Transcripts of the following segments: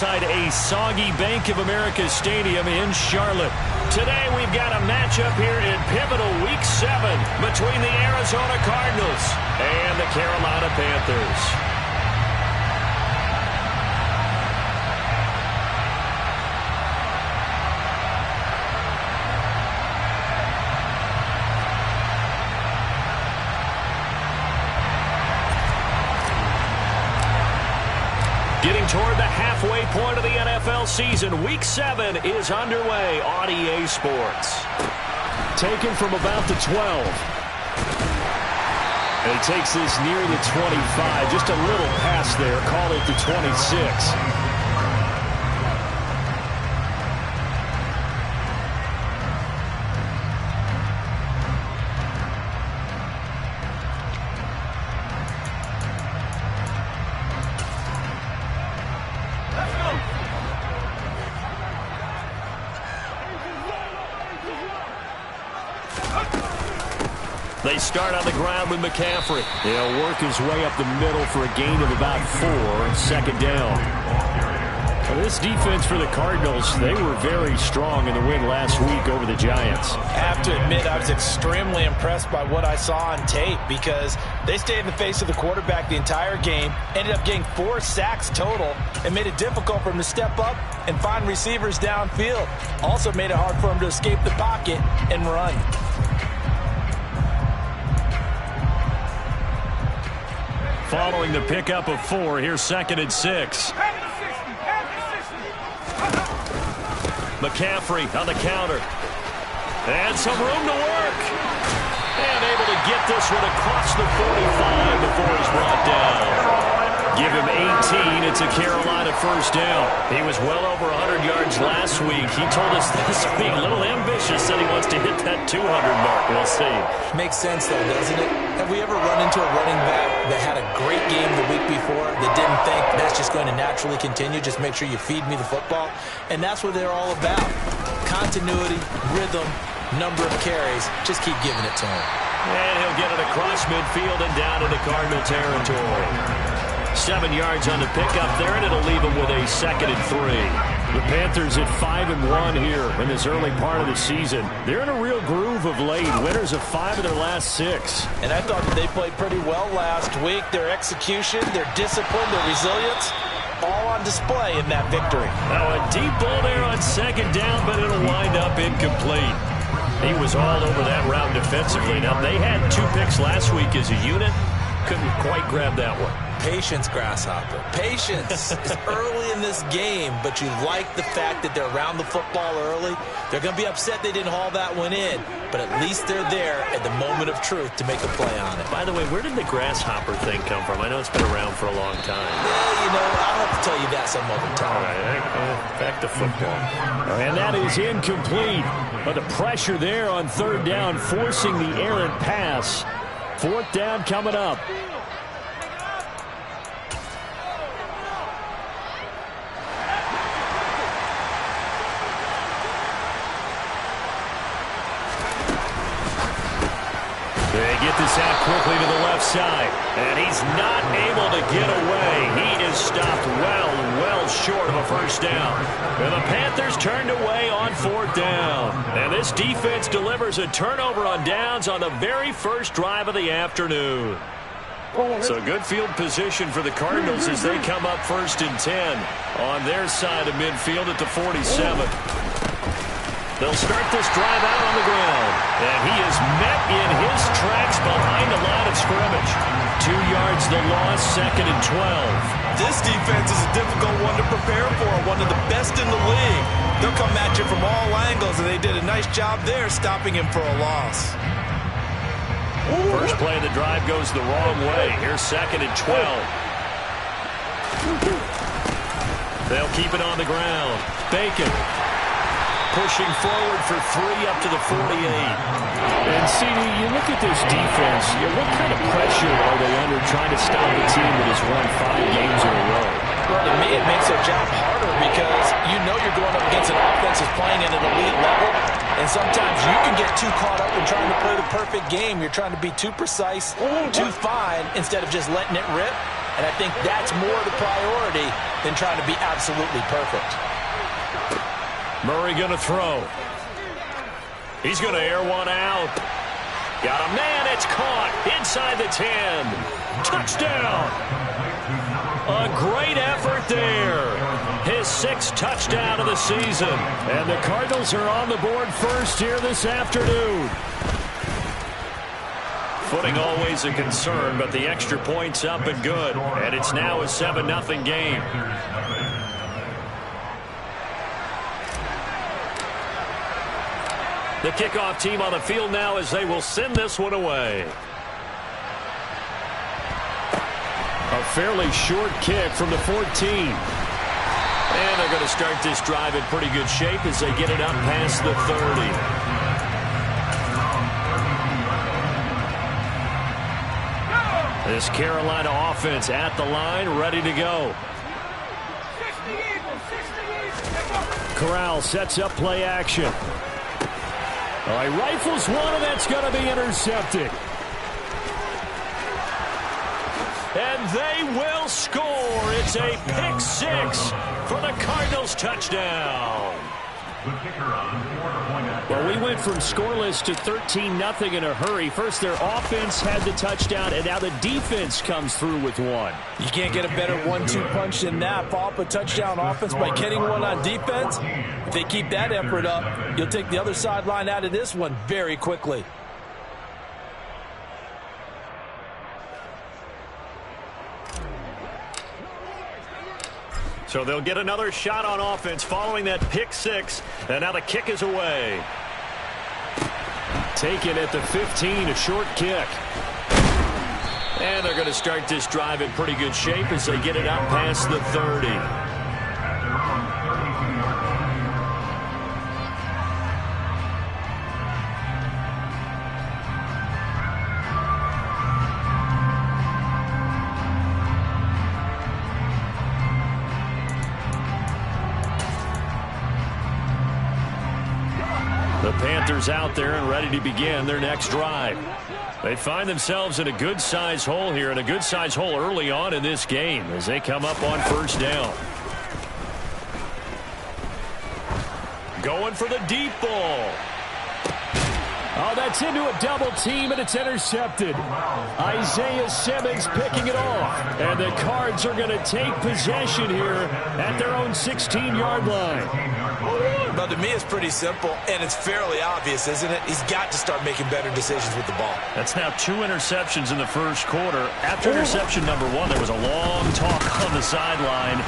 Inside a soggy Bank of America Stadium in Charlotte. Today we've got a matchup here in pivotal Week 7 between the Arizona Cardinals and the Carolina Panthers. Getting toward the halfway point of the NFL season, Week 7 is underway on EA Sports. Taken from about the 12. And he takes this near the 25. Just a little pass there. Call it the 26. They start on the ground with McCaffrey. He'll work his way up the middle for a gain of about 4, second down. Well, this defense for the Cardinals, they were very strong in the win last week over the Giants. I have to admit, I was extremely impressed by what I saw on tape because they stayed in the face of the quarterback the entire game, ended up getting 4 sacks total, and made it difficult for him to step up and find receivers downfield. Also made it hard for him to escape the pocket and run. Following the pickup of 4, here's 2nd and 6. McCaffrey on the counter. And some room to work. And able to get this one across the 45 before he's brought down. Give him 18. It's a Carolina first down. He was well over 100 yards last week. He told us this week, a little ambitious, said he wants to hit that 200 mark. We'll see. Makes sense, though, doesn't it? Have we ever run into a running back that had a great game the week before that didn't think that's just going to naturally continue? Just make sure you feed me the football. And that's what they're all about. Continuity, rhythm, number of carries. Just keep giving it to him. And he'll get it across midfield and down into Cardinal territory. 7 yards on the pickup there, and it'll leave him with a 2nd and 3. The Panthers at 5-1 here in this early part of the season. They're in a real groove of late. Winners of 5 of their last 6. And I thought that they played pretty well last week. Their execution, their discipline, their resilience, all on display in that victory. Now a deep ball there on 2nd down, but it'll wind up incomplete. He was all over that route defensively. Now they had 2 picks last week as a unit. Couldn't quite grab that one. Patience, Grasshopper. Patience is early in this game, but you like the fact that they're around the football early. They're going to be upset they didn't haul that one in, but at least they're there at the moment of truth to make a play on it. By the way, where did the Grasshopper thing come from? I know it's been around for a long time. Yeah, you know, I'll have to tell you that some other time. All right, back to football. And that is incomplete. But the pressure there on 3rd down, forcing the errant pass. 4th down coming up. They get this out quickly to the left side. And he's not able to get away. He is stopped well short of a first down. And the Panthers turned away on 4th down. And this defense delivers a turnover on downs on the very first drive of the afternoon. So good field position for the Cardinals as they come up 1st and 10 on their side of midfield at the 47. They'll start this drive out on the ground. And he is met in his tracks behind the line of scrimmage. 2 yards the loss, 2nd and 12. This defense is a difficult one to prepare for, one of the best in the league. They'll come at you from all angles, and they did a nice job there stopping him for a loss. First play of the drive goes the wrong way. Here's 2nd and 12. They'll keep it on the ground. Bacon pushing forward for 3 up to the 48. And, CD, you look at this defense, what kind of pressure are they under trying to stop a team that has won 5 games in a row? Well, to me, it makes their job harder because you know you're going up against an offense that's playing at an elite level, and sometimes you can get too caught up in trying to play the perfect game. You're trying to be too precise, too fine, instead of just letting it rip. And I think that's more the priority than trying to be absolutely perfect. Murray going to throw. He's going to air one out. Got a man. It's caught inside the 10. Touchdown. A great effort there. His 6th touchdown of the season. And the Cardinals are on the board first here this afternoon. Footing always a concern, but the extra point's up and good. And it's now a 7-0 game. The kickoff team on the field now as they will send this one away. A fairly short kick from the 14. And they're going to start this drive in pretty good shape as they get it up past the 30. This Carolina offense at the line, ready to go. Corral sets up play action. All right, rifles one, and that's going to be intercepted. And they will score. It's a pick 6 for the Cardinals touchdown. Well, we went from scoreless to 13-0 in a hurry. First, their offense had the touchdown, and now the defense comes through with one. You can't get a better 1-2 punch than that. Follow up a touchdown offense by getting one on defense. If they keep that effort up, you'll take the other sideline out of this one very quickly. So they'll get another shot on offense following that pick 6. And now the kick is away. Taken at the 15, a short kick. And they're going to start this drive in pretty good shape as they get it out past the 30. The Panthers out there and ready to begin their next drive. They find themselves in a good-sized hole here, and a good-sized hole early on in this game as they come up on first down. Going for the deep ball. Oh, that's into a double team, and it's intercepted. Isaiah Simmons picking it off. And the Cards are going to take possession here at their own 16-yard line. Well, to me, it's pretty simple, and it's fairly obvious, isn't it? He's got to start making better decisions with the ball. That's now 2 interceptions in the first quarter. After interception number 1, there was a long talk on the sideline.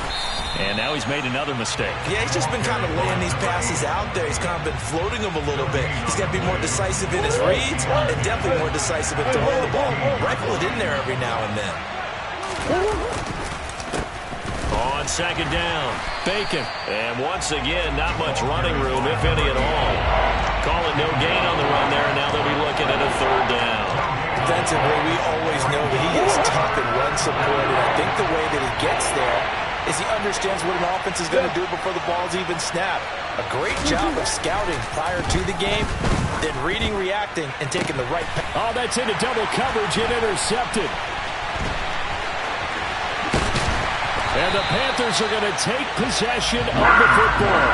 And now he's made another mistake. Yeah, he's just been kind of laying these passes out there. He's kind of been floating them a little bit. He's got to be more decisive in his reads and definitely more decisive in throwing the ball. Rifle it in there every now and then. On second down, Bacon. And once again, not much running room, if any at all. Call it no gain on the run there, and now they'll be looking at a third down. Defensively, we always know that he is tough and run support, and I think the way that he gets there is he understands what an offense is going to do before the ball's even snapped. A great job of scouting prior to the game, then reading, reacting, and taking the right pass. Oh, that's into double coverage and intercepted. And the Panthers are going to take possession of the football.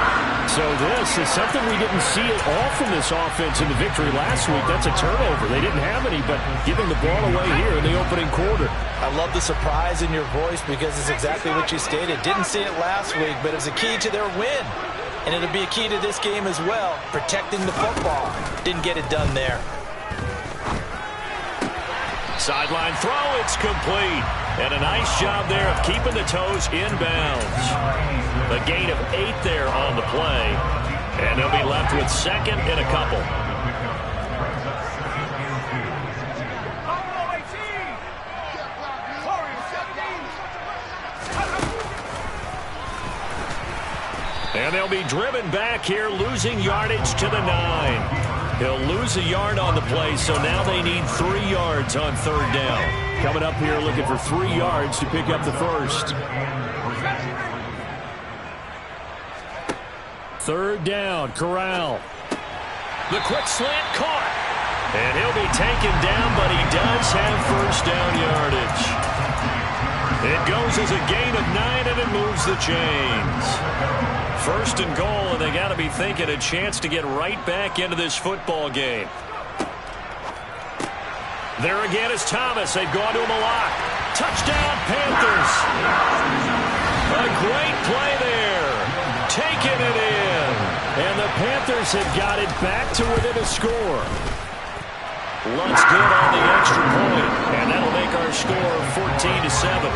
So this is something we didn't see at all from this offense in the victory last week. That's a turnover. They didn't have any, but giving the ball away here in the opening quarter. I love the surprise in your voice because it's exactly what you stated. Didn't see it last week, but it was a key to their win. And it'll be a key to this game as well, protecting the football. Didn't get it done there. Sideline throw, it's complete. And a nice job there of keeping the toes inbounds. A gain of 8 there on the play. And they'll be left with second and a couple. And they'll be driven back here, losing yardage to the 9. He'll lose a yard on the play, so now they need 3 yards on third down. Coming up here looking for 3 yards to pick up the first. Third down, Corral. The quick slant caught. And he'll be taken down, but he does have first down yardage. It goes as a gain of 9, and it moves the chains. First and goal, and they got to be thinking a chance to get right back into this football game. There again is Thomas. They've gone to him a lot. Touchdown, Panthers. A great play there. Taking it in. And the Panthers have got it back to within a score. Lutz good on the extra point, and that'll make our score 14-7.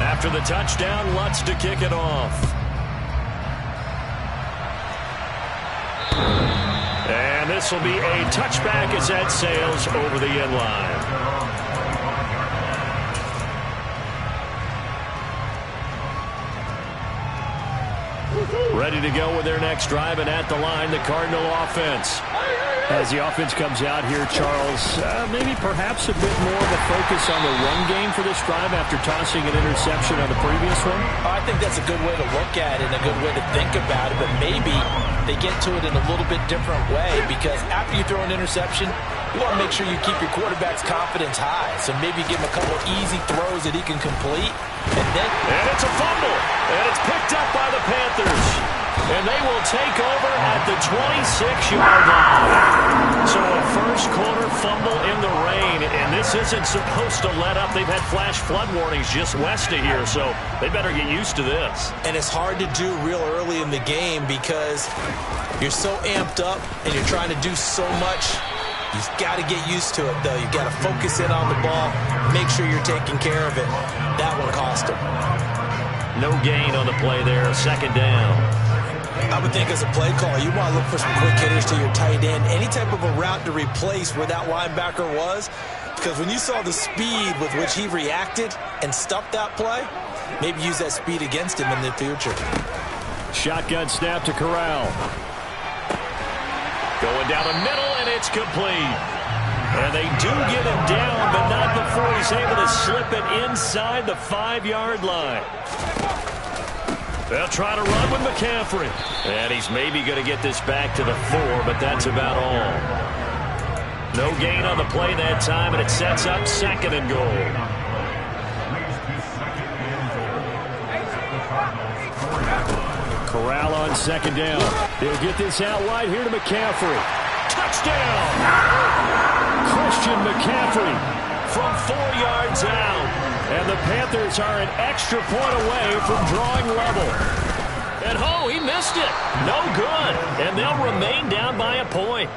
After the touchdown, Lutz to kick it off. And this will be a touchback as that sails over the end line. Ready to go with their next drive, and at the line, the Cardinal offense. As the offense comes out here, Charles, maybe perhaps a bit more of a focus on the run game for this drive after tossing an interception on the previous one? I think that's a good way to look at it and a good way to think about it, but maybe they get to it in a little bit different way, because after you throw an interception, you want to make sure you keep your quarterback's confidence high. So maybe give him a couple easy throws that he can complete. And it's a fumble, and it's picked up by the Panthers. And they will take over at the 26-yard line. So a first-quarter fumble in the rain, and this isn't supposed to let up. They've had flash flood warnings just west of here, so they better get used to this. And it's hard to do real early in the game because you're so amped up and you're trying to do so much. You've got to get used to it, though. You've got to focus in on the ball, make sure you're taking care of it. That one cost them. No gain on the play there, second down. I would think as a play caller, you want to look for some quick hitters to your tight end. Any type of a route to replace where that linebacker was. Because when you saw the speed with which he reacted and stuffed that play, maybe use that speed against him in the future. Shotgun snap to Corral. Going down the middle, and it's complete. And they do get him down, but not before he's able to slip it inside the 5-yard line. They'll try to run with McCaffrey. And he's maybe going to get this back to the 4, but that's about all. No gain on the play that time, and it sets up second and goal. Corral on second down. They'll get this out wide here to McCaffrey. Touchdown! Christian McCaffrey from 4 yards out. And the Panthers are an extra point away from drawing level. And he missed it. No good. And they'll remain down by a point.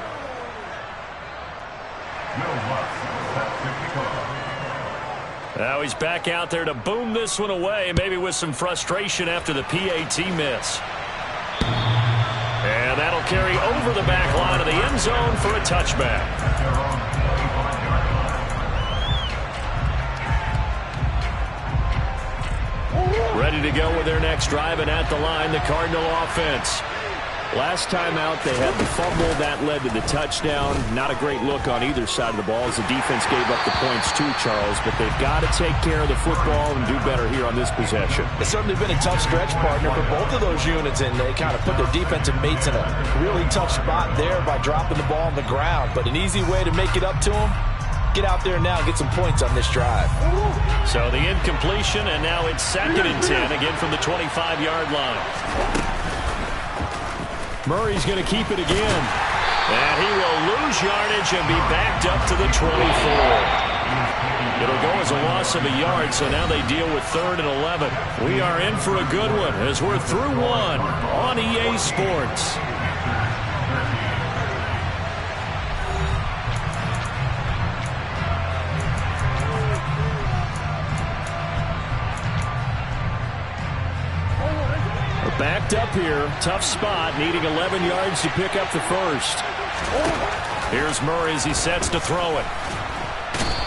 Now he's back out there to boom this one away, maybe with some frustration after the PAT miss. And that'll carry over the back line of the end zone for a touchback. Ready to go with their next drive, and at the line, the Cardinal offense. Last time out, they had the fumble. That led to the touchdown. Not a great look on either side of the ball as the defense gave up the points too, Charles. But they've got to take care of the football and do better here on this possession. It's certainly been a tough stretch, partner, for both of those units, and they kind of put their defensive mates in a really tough spot there by dropping the ball on the ground. But an easy way to make it up to them, get out there now and get some points on this drive. So the incompletion, and now it's 2nd and 10, again from the 25-yard line. Murray's going to keep it again. And he will lose yardage and be backed up to the 24. It'll go as a loss of a yard, so now they deal with 3rd and 11. We are in for a good one as we're through one on EA Sports. Backed up here. Tough spot. Needing 11 yards to pick up the first. Here's Murray as he sets to throw it.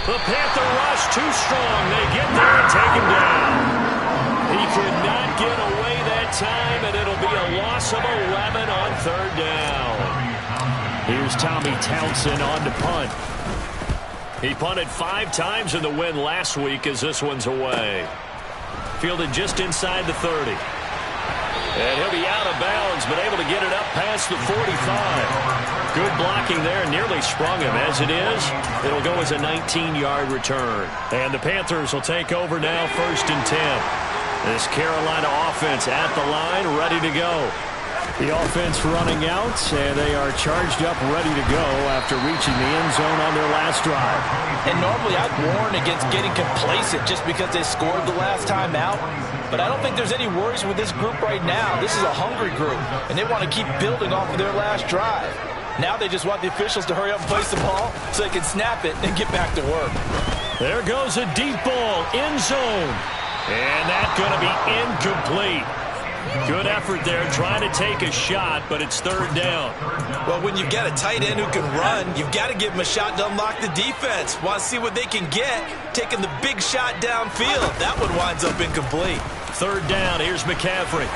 The Panther rush too strong. They get there and take him down. He could not get away that time, and it'll be a loss of 11 on 3rd down. Here's Tommy Townsend on to punt. He punted 5 times in the win last week as this one's away. Fielded just inside the 30. And he'll be out of bounds, but able to get it up past the 45. Good blocking there, nearly sprung him. As it is, it'll go as a 19-yard return. And the Panthers will take over now, 1st and 10. This Carolina offense at the line, ready to go. The offense running out, and they are charged up, ready to go after reaching the end zone on their last drive. And normally I'd warn against getting complacent just because they scored the last time out. But I don't think there's any worries with this group right now. This is a hungry group, and they want to keep building off of their last drive. Now they just want the officials to hurry up and place the ball so they can snap it and get back to work. There goes a deep ball, end zone. And that's going to be incomplete. Good effort there, trying to take a shot, but it's 3rd down. Well, when you've got a tight end who can run, you've got to give him a shot to unlock the defense. Want to see what they can get, taking the big shot downfield. That one winds up incomplete. 3rd down, here's McCaffrey.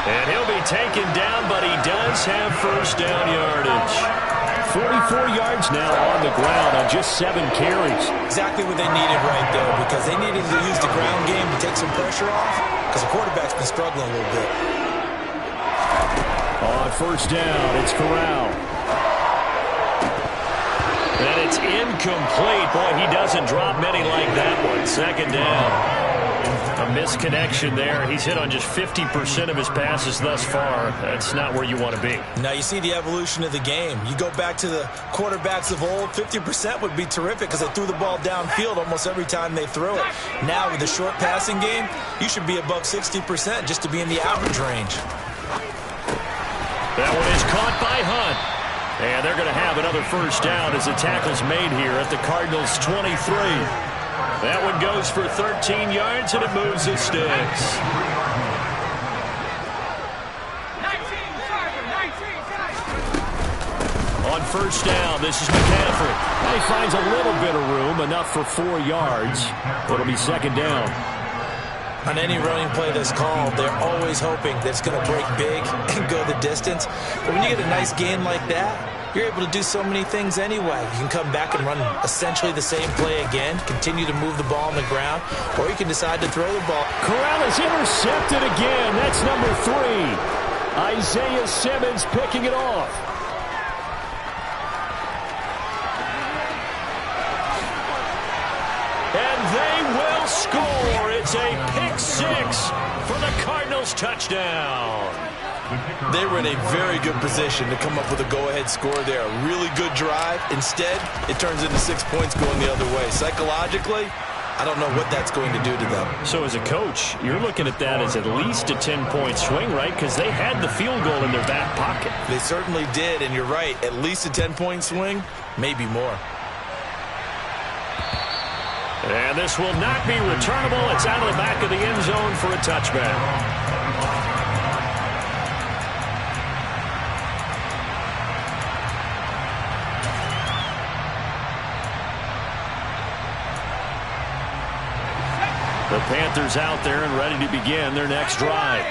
And he'll be taken down, but he does have 1st down yardage. 44 yards now on the ground on just 7 carries. Exactly what they needed right there, because they needed to use the ground game to take some pressure off, because the quarterback's been struggling a little bit. On 1st down, it's Corral. And it's incomplete. Boy, he doesn't drop many like that one. 2nd down. A misconnection there. He's hit on just 50% of his passes thus far. That's not where you want to be. Now you see the evolution of the game. You go back to the quarterbacks of old, 50% would be terrific because they threw the ball downfield almost every time they threw it. Now with the short passing game, you should be above 60% just to be in the average range. That one is caught by Hunt. And they're going to have another 1st down as the tackle's made here at the Cardinals' 23. That one goes for 13 yards, and it moves the sticks. On 1st down, this is McCaffrey. He finds a little bit of room, enough for 4 yards. It'll be 2nd down. On any running play that's called, they're always hoping that it's going to break big and go the distance. But when you get a nice gain like that, you're able to do so many things anyway. You can come back and run essentially the same play again, continue to move the ball on the ground, or you can decide to throw the ball. Corral is intercepted again. That's number 3. Isaiah Simmons picking it off. And they will score. It's a pick 6 for the Cardinals touchdown. They were in a very good position to come up with a go-ahead score there. A really good drive. Instead, it turns into 6 points going the other way. Psychologically, I don't know what that's going to do to them. So as a coach, you're looking at that as at least a 10-point swing, right? Because they had the field goal in their back pocket. They certainly did, and you're right. At least a 10-point swing, maybe more. And this will not be returnable. It's out of the back of the end zone for a touchback. The Panthers out there and ready to begin their next drive.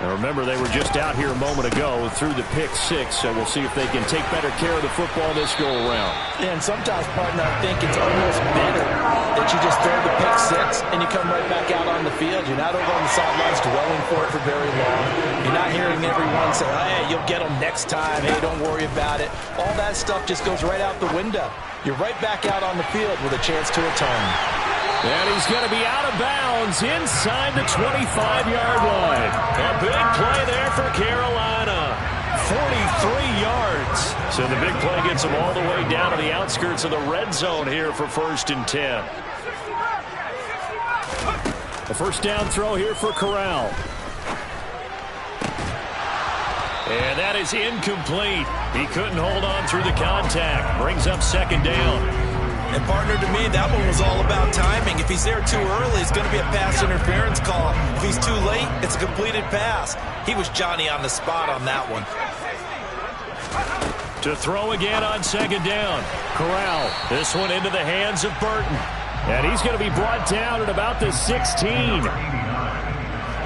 Now remember, they were just out here a moment ago through the pick 6, so we'll see if they can take better care of the football this go-around. And sometimes, partner, I think it's almost better that you just throw the pick 6 and you come right back out on the field. You're not over on the sidelines dwelling for it for very long. You're not hearing everyone say, hey, you'll get them next time. Hey, don't worry about it. All that stuff just goes right out the window. You're right back out on the field with a chance to atone. And he's going to be out of bounds inside the 25-yard line. A big play there for Carolina. 43 yards. So the big play gets them all the way down to the outskirts of the red zone here for 1st and 10. A 1st down throw here for Corral. And that is incomplete. He couldn't hold on through the contact. Brings up 2nd down. And partner, to me, that one was all about timing. If he's there too early, it's going to be a pass interference call. If he's too late, it's a completed pass. He was Johnny on the spot on that one. To throw again on 2nd down. Corral, this one into the hands of Burton. And he's going to be brought down at about the 16.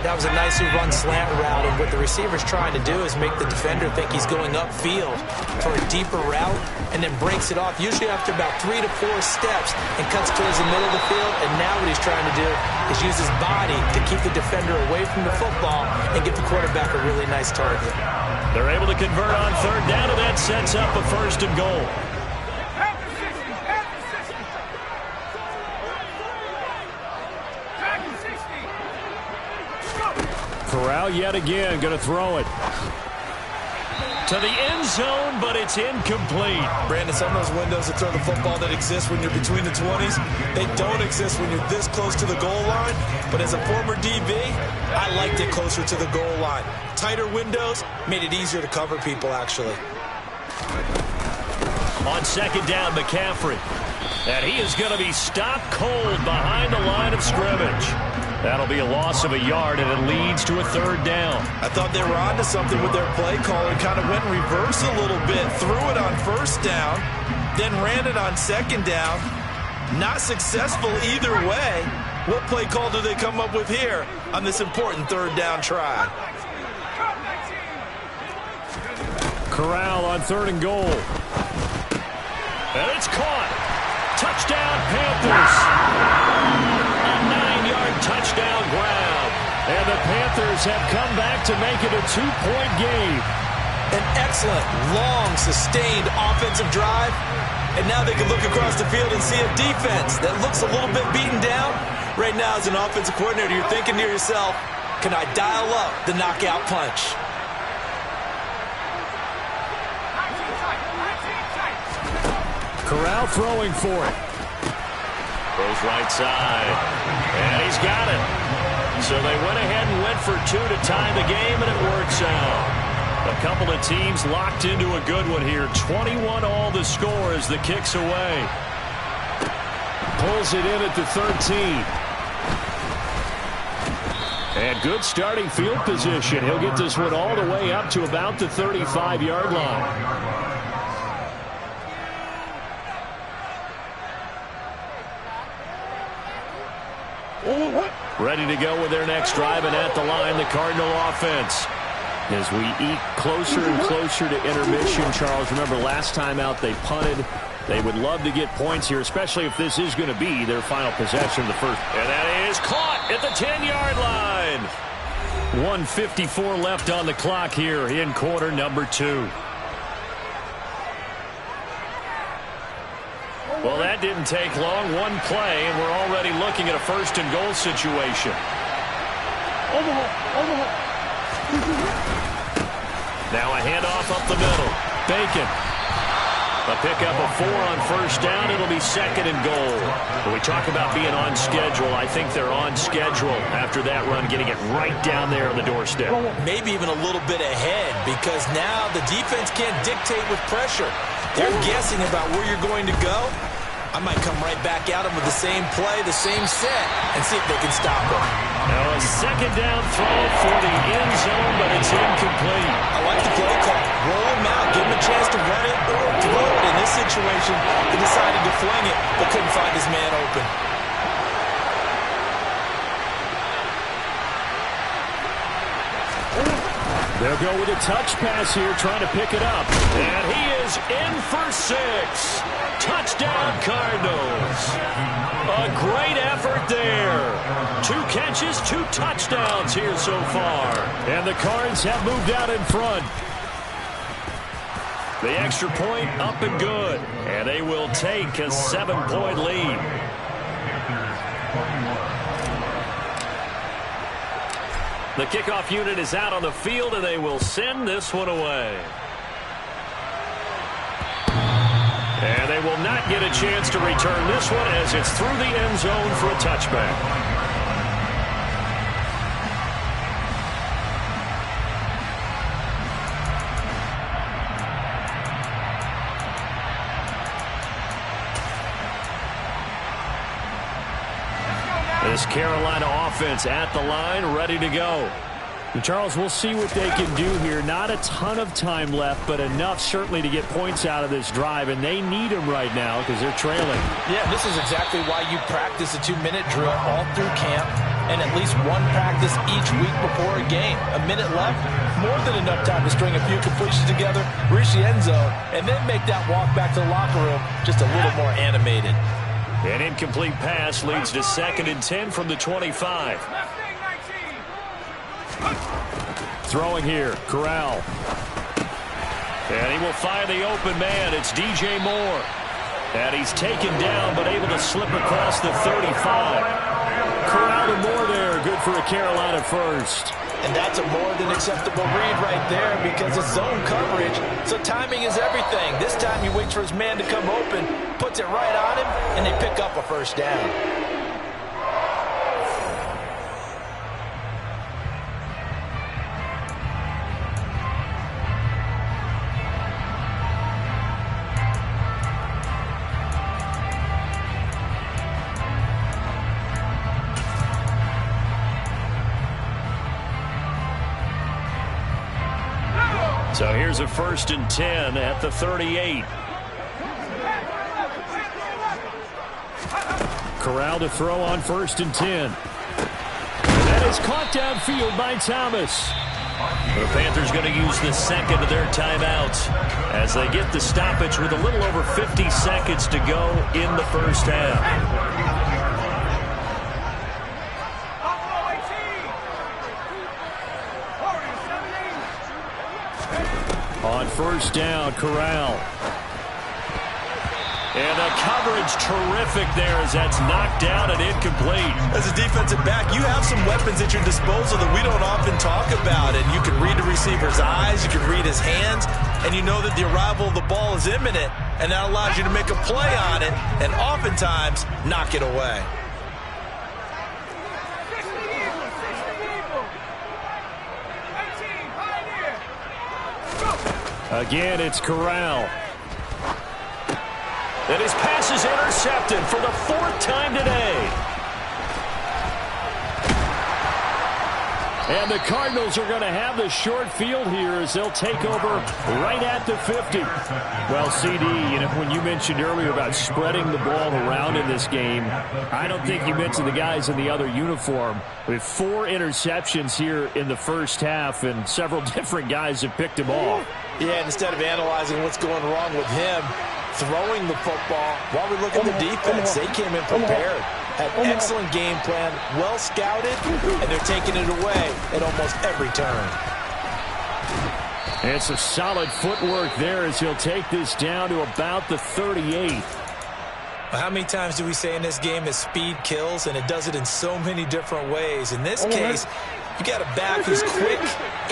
That was a nicely run slant route, and what the receiver's trying to do is make the defender think he's going upfield for a deeper route and then breaks it off, usually after about 3 to 4 steps, and cuts towards the middle of the field. And now what he's trying to do is use his body to keep the defender away from the football and get the quarterback a really nice target. They're able to convert on third down, and that sets up a 1st and goal. Corral yet again going to throw it to the end zone, but it's incomplete. Brandon, some of those windows to throw the football that exist when you're between the 20s, they don't exist when you're this close to the goal line. But as a former DB, I liked it closer to the goal line. Tighter windows made it easier to cover people, actually. On 2nd down, McCaffrey. And he is going to be stopped cold behind the line of scrimmage. That'll be a loss of a yard, and it leads to a 3rd down. I thought they were onto something with their play call and kind of went in reverse a little bit. Threw it on 1st down, then ran it on 2nd down. Not successful either way. What play call do they come up with here on this important 3rd down try? Corral on 3rd and goal. And it's caught. Touchdown, Panthers. Touchdown grab, and the Panthers have come back to make it a 2-point game. An excellent, long, sustained offensive drive, and now they can look across the field and see a defense that looks a little bit beaten down. Right now, as an offensive coordinator, you're thinking to yourself, can I dial up the knockout punch? Corral throwing for it. Throws right side, and he's got it. So they went ahead and went for 2 to tie the game, and it works out. A couple of teams locked into a good one here. 21 all the score as the kick's away. Pulls it in at the 13. And good starting field position. He'll get this one all the way up to about the 35-yard line. Ready to go with their next drive, and at the line, the Cardinal offense. As we eke closer and closer to intermission, Charles, remember last time out they punted. They would love to get points here, especially if this is going to be their final possession of the first. And that is caught at the 10-yard line. 1:54 left on the clock here in quarter number 2. Well, that didn't take long. One play, and we're already looking at a 1st and goal situation. Now a handoff up the middle. Bacon. A pickup of 4 on 1st down. It'll be 2nd and goal. When we talk about being on schedule, I think they're on schedule after that run, getting it right down there on the doorstep. Maybe even a little bit ahead, because now the defense can't dictate with pressure. They're guessing about where you're going to go. I might come right back at them with the same play, the same set, and see if they can stop them. Now a 2nd down throw for the end zone, but it's incomplete. I like the play call. Roll him out, give him a chance to run it or throw it. In this situation, he decided to fling it, but couldn't find his man open. They'll go with a touch pass here, trying to pick it up. And he is in for 6. Touchdown, Cardinals. A great effort there. 2 catches, 2 touchdowns here so far. And the Cards have moved out in front. The extra point up and good. And they will take a 7-point lead. The kickoff unit is out on the field, and they will send this one away. And they will not get a chance to return this one as it's through the end zone for a touchback. This Carolina offense at the line, ready to go. And Charles, we'll see what they can do here. Not a ton of time left, but enough certainly to get points out of this drive, and they need them right now because they're trailing. Yeah, this is exactly why you practice a 2-minute drill all through camp. and at least one practice each week before a game. A minute left, more than enough time to string a few completions together, reach the end zone, and then make that walk back to the locker room just a little more animated. An incomplete pass leads to 2nd and 10 from the 25. Throwing here, Corral. And he will find the open man. It's DJ Moore. And he's taken down, but able to slip across the 35. Corral and Moore there, good for a Carolina first. And that's a more than acceptable read right there because it's zone coverage, so timing is everything. This time he waits for his man to come open, puts it right on him, and they pick up a first down. So here's a 1st and 10 at the 38. Corral to throw on 1st and 10. And that is caught downfield by Thomas. The Panthers going to use the 2nd of their timeouts as they get the stoppage with a little over 50 seconds to go in the first half. On 1st down, Corral. And the coverage terrific there as that's knocked down and incomplete. As a defensive back, you have some weapons at your disposal that we don't often talk about. And you can read the receiver's eyes, you can read his hands, and you know that the arrival of the ball is imminent. And that allows you to make a play on it and oftentimes knock it away. Again, it's Corral. And his pass is intercepted for the 4th time today. And the Cardinals are going to have the short field here as they'll take over right at the 50. Well, CD, when you mentioned earlier about spreading the ball around in this game, I don't think you mentioned the guys in the other uniform. With 4 interceptions here in the first half, and several different guys have picked him off. Yeah, instead of analyzing what's going wrong with him, throwing the football, while we look at the defense, they came in prepared. Had excellent game plan, well scouted, and they're taking it away at almost every turn. It's a solid footwork there as he'll take this down to about the 38. How many times do we say in this game that speed kills, and it does it in so many different ways? In this case, you got a back who's quick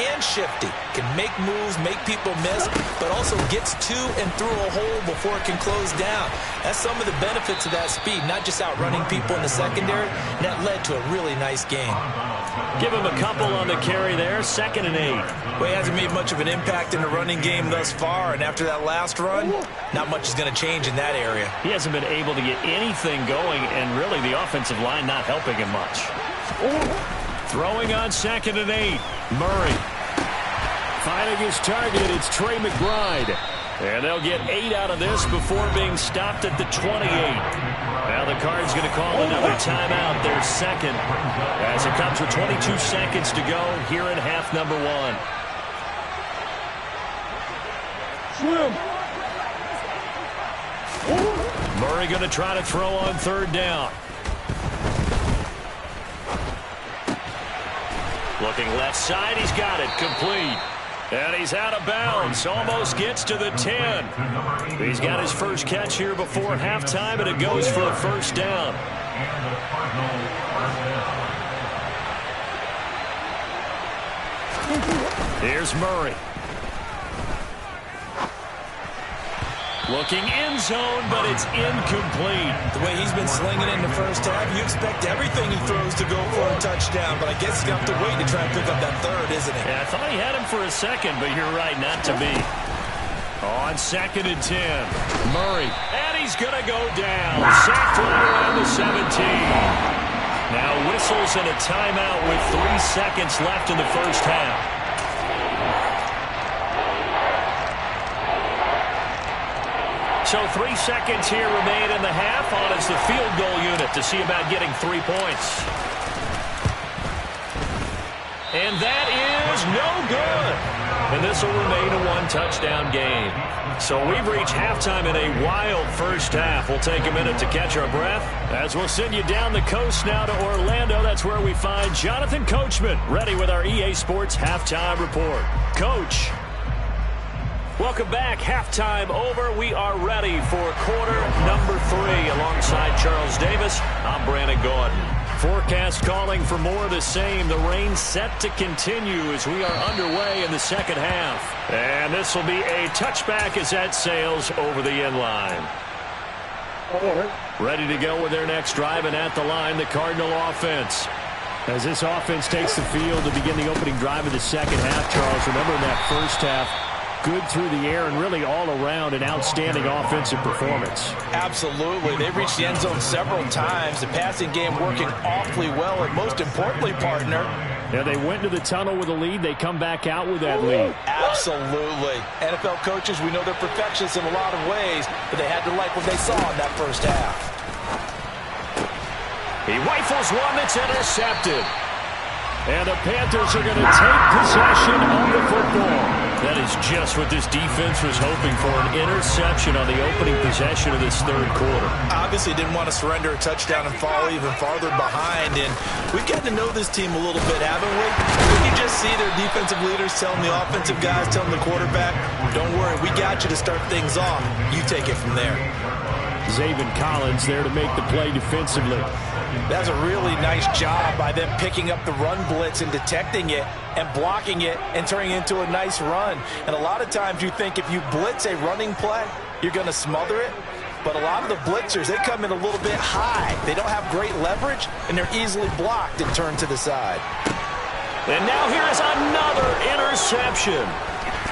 and shifty, can make moves, make people miss, but also gets to and through a hole before it can close down. That's some of the benefits of that speed, not just outrunning people in the secondary, and that led to a really nice game. Give him a couple on the carry there, 2nd and 8. Well, he hasn't made much of an impact in the running game thus far, and after that last run, not much is going to change in that area. He hasn't been able to get anything going, and really the offensive line not helping him much. Throwing on 2nd and 8. Murray. Finding his target, it's Trey McBride. And they'll get 8 out of this before being stopped at the 28. Now the Cards going to call another timeout, their 2nd, as it comes with 22 seconds to go here in half number 1. Murray going to try to throw on 3rd down. Looking left side, he's got it, complete. And he's out of bounds, almost gets to the 10. He's got his first catch here before halftime, and it goes for a first down. Here's Murray. Looking end zone, but it's incomplete. The way he's been slinging in the first half, you expect everything he throws to go for a touchdown, but I guess he's going to have to wait to try and pick up that 3rd, isn't he? Yeah, I thought he had him for a second, but you're right, not to be. On 2nd and 10, Murray, and he's going to go down. Sacked right around the 17. Now whistles and a timeout with 3 seconds left in the first half. So 3 seconds here remain in the half. On is the field goal unit to see about getting 3 points. And that is no good. And this will remain a one-touchdown game. So we've reached halftime in a wild first half. We'll take a minute to catch our breath as we'll send you down the coast now to Orlando. That's where we find Jonathan Coachman, ready with our EA Sports halftime report. Coach. Welcome back. Halftime over. We are ready for quarter number 3 alongside Charles Davis. I'm Brandon Gordon. Forecast calling for more of the same. The rain set to continue as we are underway in the second half. And this will be a touchback as that sails over the end line. Ready to go with their next drive, and at the line, the Cardinal offense. As this offense takes the field to begin the opening drive of the second half, Charles, remember in that first half, good through the air and really all around an outstanding offensive performance. Absolutely. They've reached the end zone several times. The passing game working awfully well, and most importantly, partner, yeah, they went to the tunnel with a lead. They come back out with that lead. Absolutely. NFL coaches, we know they're perfectionists in a lot of ways, but they had to like what they saw in that first half. He rifles one that's intercepted. And the Panthers are going to take possession of the football. That is just what this defense was hoping for, an interception on the opening possession of this third quarter. Obviously didn't want to surrender a touchdown and fall even farther behind. And we've gotten to know this team a little bit, haven't we? You just see their defensive leaders telling the offensive guys, telling the quarterback, don't worry, we got you to start things off. You take it from there. Zaven Collins there to make the play defensively. That's a really nice job by them picking up the run blitz and detecting it and blocking it and turning it into a nice run. And a lot of times you think if you blitz a running play, you're going to smother it. But a lot of the blitzers, they come in a little bit high. They don't have great leverage, and they're easily blocked and turned to the side. And now here is another interception.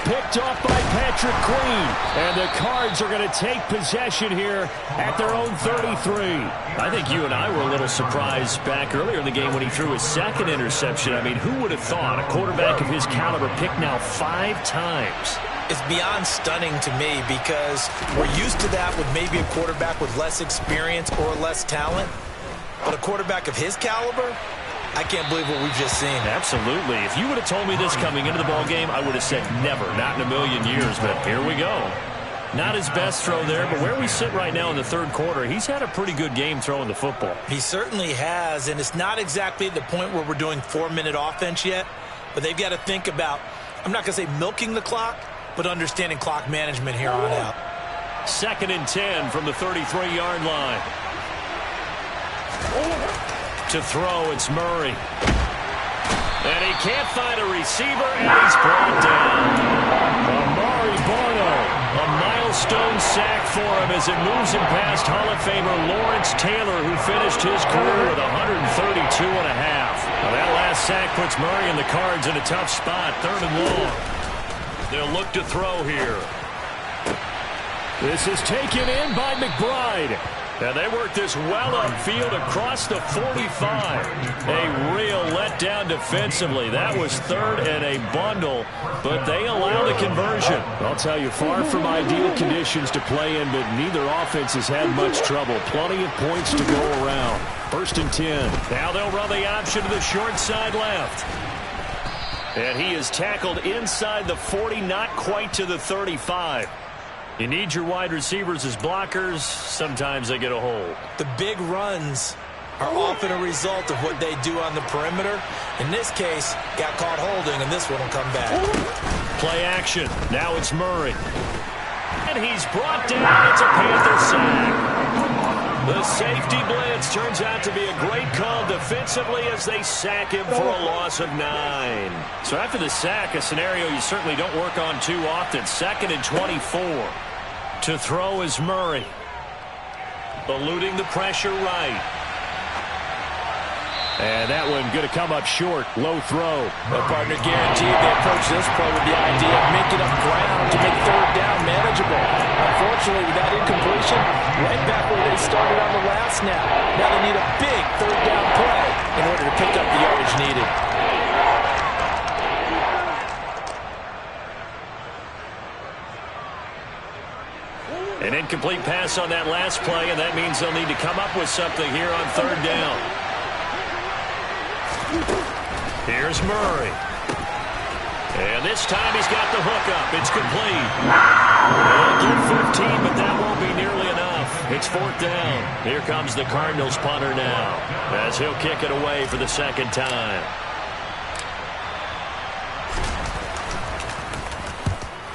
Picked off by Patrick Queen. And the Cards are going to take possession here at their own 33. I think you and I were a little surprised back earlier in the game when he threw his second interception. I mean, who would have thought a quarterback of his caliber picked now 5 times? It's beyond stunning to me because we're used to that with maybe a quarterback with less experience or less talent. But a quarterback of his caliber, I can't believe what we've just seen. Absolutely. If you would have told me this coming into the ball game, I would have said never, not in a million years. But here we go. Not his best throw there, but where we sit right now in the third quarter, he's had a pretty good game throwing the football. He certainly has, and it's not exactly at the point where we're doing 4-minute offense yet, but they've got to think about, I'm not going to say milking the clock, but understanding clock management here on out. 2nd and 10 from the 33-yard line. To throw, it's Murray. And he can't find a receiver, and he's brought down. Amari Barno, a milestone sack for him as it moves him past Hall of Famer Lawrence Taylor, who finished his career with 132 and a half. Now that last sack puts Murray and the Cards in a tough spot, 3rd and long. They'll look to throw here. This is taken in by McBride. And they work this well upfield across the 45. A real letdown defensively. That was 3rd and a bundle, but they allow the conversion. I'll tell you, far from ideal conditions to play in, but neither offense has had much trouble. Plenty of points to go around. 1st and 10. Now they'll run the option to the short side left. And he is tackled inside the 40, not quite to the 35. You need your wide receivers as blockers. Sometimes they get a hold. The big runs are often a result of what they do on the perimeter. In this case, got caught holding, and this one will come back. Play action. Now it's Murray. And he's brought down. It's a Panther sack. The safety blitz turns out to be a great call defensively as they sack him for a loss of 9. So after the sack, a scenario you certainly don't work on too often. 2nd and 24. To throw is Murray. Eluding the pressure right. And that one going to come up short. Low throw. The partner guaranteed they approach this play with the idea of making up ground to make 3rd down manageable. Unfortunately, with that incompletion, right back where they started on the last snap. Now they need a big 3rd down play in order to pick up the yardage needed. An incomplete pass on that last play, and that means they'll need to come up with something here on 3rd down. Here's Murray. This time he's got the hook up. It's complete. They'll get 15, but that won't be nearly enough. It's 4th down. Here comes the Cardinals punter now, as he'll kick it away for the 2nd time.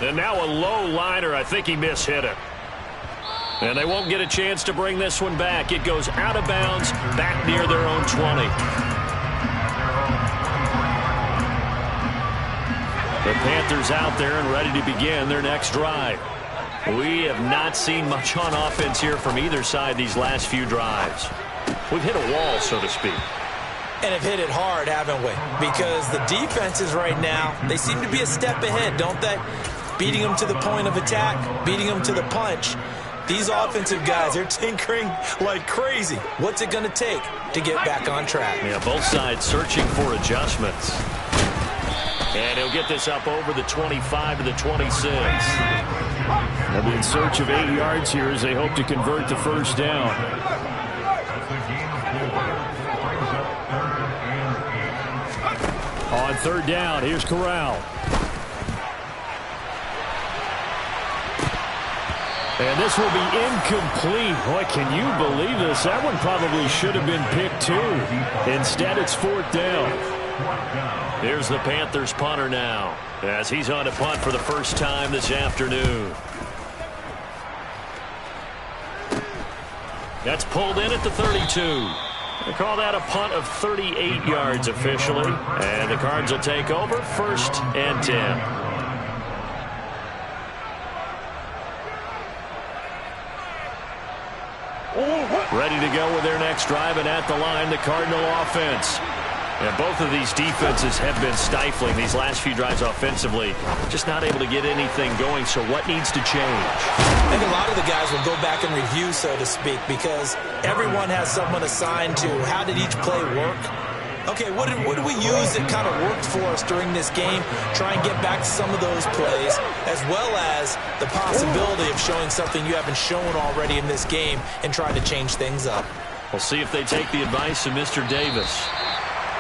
And now a low liner. I think he mishit it. And they won't get a chance to bring this one back. It goes out of bounds, back near their own 20. The Panthers out there and ready to begin their next drive. We have not seen much on offense here from either side these last few drives. We've hit a wall, so to speak. And have hit it hard, haven't we? Because the defenses right now, they seem to be a step ahead, don't they? Beating them to the point of attack, beating them to the punch. These offensive guys, they're tinkering like crazy. What's it going to take to get back on track? Yeah, both sides searching for adjustments. And he'll get this up over the 25 to the 26. They'll be in search of 8 yards here as they hope to convert the 1st down. On 3rd down, here's Corral. And this will be incomplete. Boy, can you believe this? That one probably should have been picked too. Instead, it's 4th down. Here's the Panthers punter now, as he's on a punt for the first time this afternoon. That's pulled in at the 32. They call that a punt of 38 yards officially. And the Cards will take over, 1st and 10. Ready to go with their next drive, and at the line, the Cardinal offense. And both of these defenses have been stifling these last few drives offensively. Just not able to get anything going, so what needs to change? I think a lot of the guys will go back and review, so to speak, because everyone has someone assigned to how did each play work. Okay, what did we use that kind of worked for us during this game? Try and get back to some of those plays, as well as the possibility of showing something you haven't shown already in this game and trying to change things up. We'll see if they take the advice of Mr. Davis.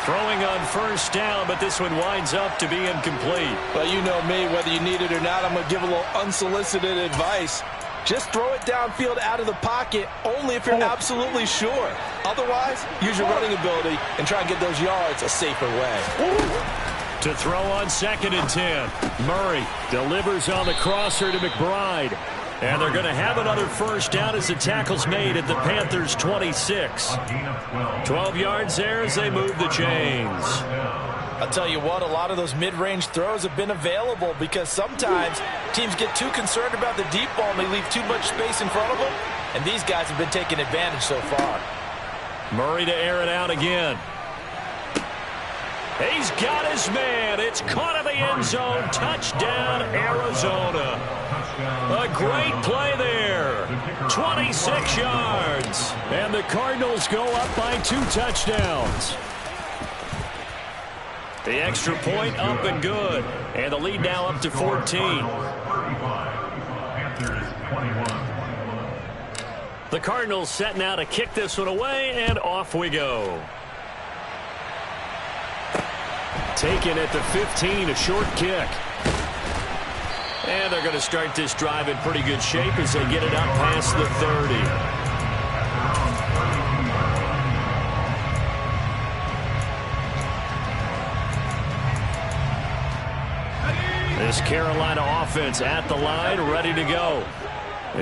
Throwing on 1st down, but this one winds up to be incomplete. Well, you know me, whether you need it or not, I'm going to give a little unsolicited advice. Just throw it downfield out of the pocket, only if you're absolutely sure. Otherwise, use your running ability and try and get those yards a safer way. To throw on 2nd and 10. Murray delivers on the crosser to McBride. And they're going to have another 1st down as the tackle's made at the Panthers' 26. 12 yards there as they move the chains. I'll tell you what, a lot of those mid-range throws have been available because sometimes teams get too concerned about the deep ball and they leave too much space in front of them. And these guys have been taking advantage so far. Murray to air it out again. He's got his man. It's caught in the end zone. Touchdown, Arizona. A great play there. 26 yards. And the Cardinals go up by 2 touchdowns. The extra point up and good. And the lead now up to 14. The Cardinals setting out to kick this one away, and off we go. Taken at the 15, a short kick. And they're going to start this drive in pretty good shape as they get it up past the 30. This Carolina offense at the line, ready to go.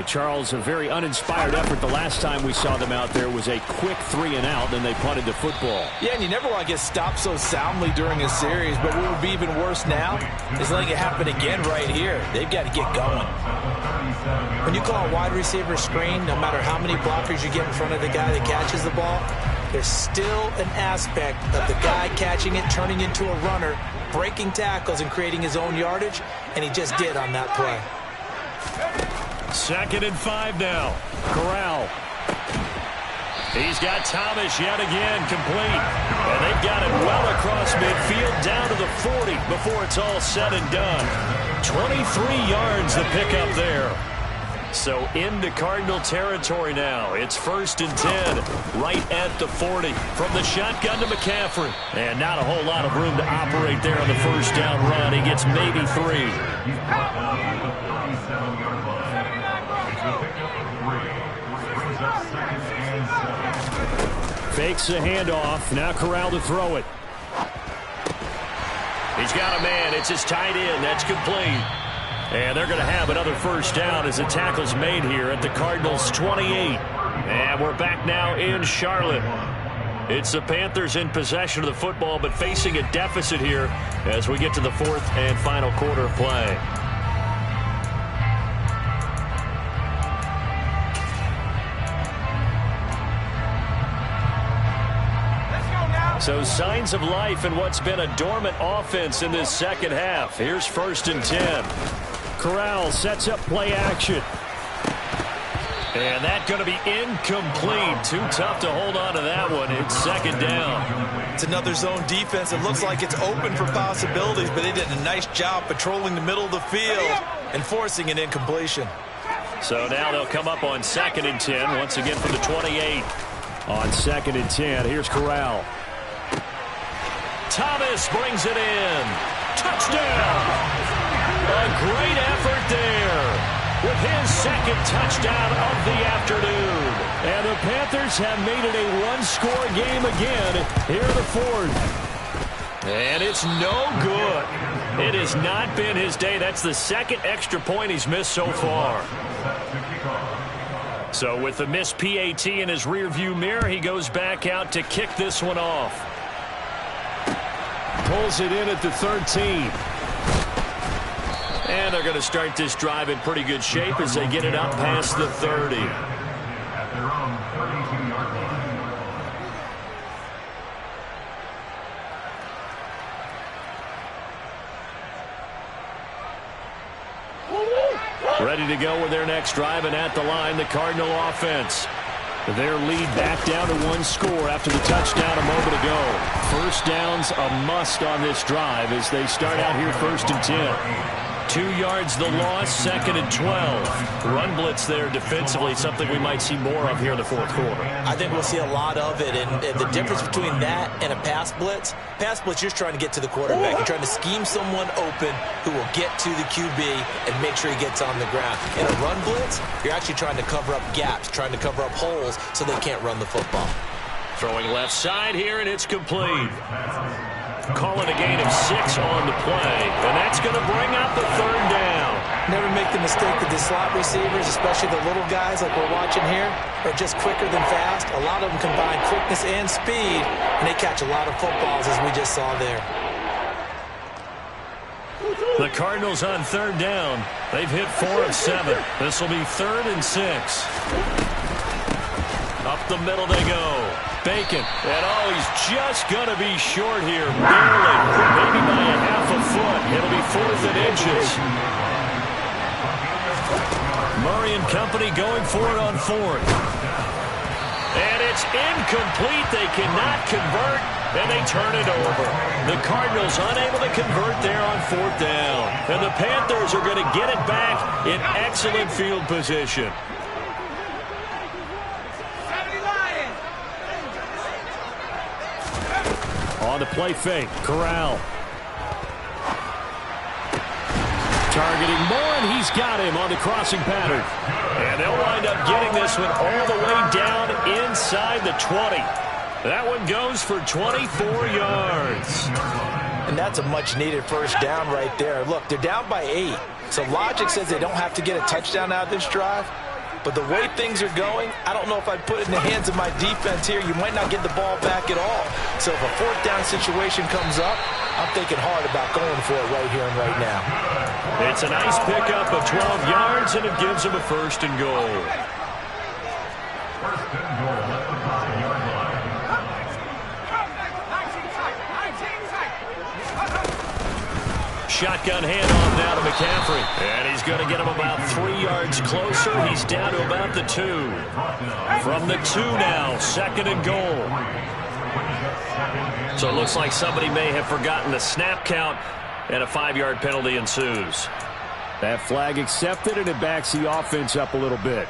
Charles, a very uninspired effort. The last time we saw them out there was a quick 3-and-out, then they punted the football. Yeah, and you never want to get stopped so soundly during a series, but what would be even worse now is letting it happen again right here. They've got to get going. When you call a wide receiver screen, no matter how many blockers you get in front of the guy that catches the ball, there's still an aspect of the guy catching it, turning into a runner, breaking tackles and creating his own yardage, and he just did on that play. 2nd and 5 now. Corral. He's got Thomas yet again complete. And they've got it well across midfield down to the 40 before it's all said and done. 23 yards the pickup there. So into Cardinal territory now. It's 1st and 10 right at the 40. From the shotgun to McCaffrey. And not a whole lot of room to operate there on the first down run. He gets maybe 3. Fakes the handoff. Now Corral to throw it. He's got a man. It's his tight end. That's complete. And they're going to have another first down as the tackle's made here at the Cardinals' 28. And we're back now in Charlotte. It's the Panthers in possession of the football, but facing a deficit here as we get to the 4th and final quarter of play. So signs of life in what's been a dormant offense in this second half. Here's 1st and 10. Corral sets up play action. And that's going to be incomplete. Too tough to hold on to that one. It's 2nd down. It's another zone defense. It looks like it's open for possibilities, but they did a nice job patrolling the middle of the field and forcing an incompletion. So now they'll come up on 2nd and 10 once again from the 28. On 2nd and 10, here's Corral. Thomas brings it in. Touchdown! A great effort there with his 2nd touchdown of the afternoon. And the Panthers have made it a one-score game again here in the 4th. And it's no good. It has not been his day. That's the 2nd extra point he's missed so far. So with the missed PAT in his rearview mirror, he goes back out to kick this one off. Pulls it in at the 13. And they're going to start this drive in pretty good shape as they get it up past the 30. Ready to go with their next drive, and at the line, the Cardinal offense. Their lead back down to 1 score after the touchdown a moment ago. First down's a must on this drive as they start out here 1st and 10. 2 yards the loss, 2nd and 12. Run blitz there defensively, something we might see more of here in the 4th quarter. I think we'll see a lot of it, and the difference between that and a pass blitz, you're trying to get to the quarterback. You're trying to scheme someone open who will get to the QB and make sure he gets on the ground. In a run blitz, you're actually trying to cover up gaps, trying to cover up holes so they can't run the football. Throwing left side here, and it's complete. Calling a gain of 6 on the play, and that's going to bring up the 3rd down. Never make the mistake that the slot receivers, especially the little guys like we're watching here, are just quicker than fast. A lot of them combine quickness and speed, and they catch a lot of footballs, as we just saw there. The Cardinals on 3rd down. They've hit 4 of 7. This will be 3rd and 6. Up the middle they go. Bacon. And he's just going to be short here. Barely. Maybe by a half a foot. It'll be 4th and inches. Murray and company going for it on 4th. And it's incomplete. They cannot convert, and they turn it over. The Cardinals unable to convert there on 4th down. And the Panthers are going to get it back in excellent field position. On the play fake, Corral. Targeting Moore, and he's got him on the crossing pattern. And they'll wind up getting this one all the way down inside the 20. That one goes for 24 yards. And that's a much-needed first down right there. Look, they're down by 8. So logic says they don't have to get a touchdown out of this drive. But the way things are going, I don't know if I'd put it in the hands of my defense here. You might not get the ball back at all. So if a 4th down situation comes up, I'm thinking hard about going for it right here and right now. It's a nice pickup of 12 yards, and it gives them a 1st and goal. Shotgun handoff now to McCaffrey. And he's going to get him about 3 yards closer. He's down to about the 2. From the 2 now, 2nd and goal. So it looks like somebody may have forgotten the snap count, and a 5-yard penalty ensues. That flag accepted, and it backs the offense up a little bit.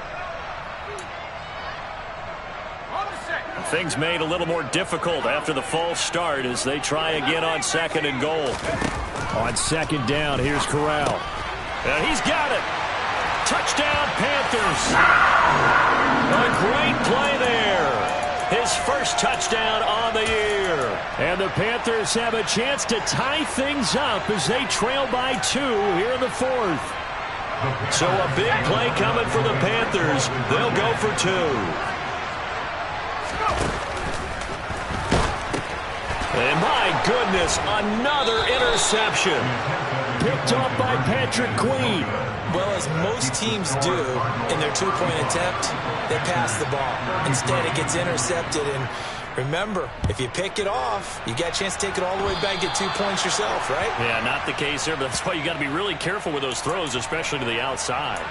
Things made a little more difficult after the false start as they try again on 2nd and goal. On 2nd down, here's Corral. And he's got it. Touchdown, Panthers. A great play there. His first touchdown on the year. And the Panthers have a chance to tie things up as they trail by 2 here in the 4th. So a big play coming for the Panthers. They'll go for 2. And my goodness, another interception. Picked off by Patrick Queen. Well, as most teams do in their 2-point attempt, they pass the ball. Instead, it gets intercepted. And remember, if you pick it off, you got a chance to take it all the way back and get 2 points yourself, right? Yeah, not the case here, but that's why you got to be really careful with those throws, especially to the outside.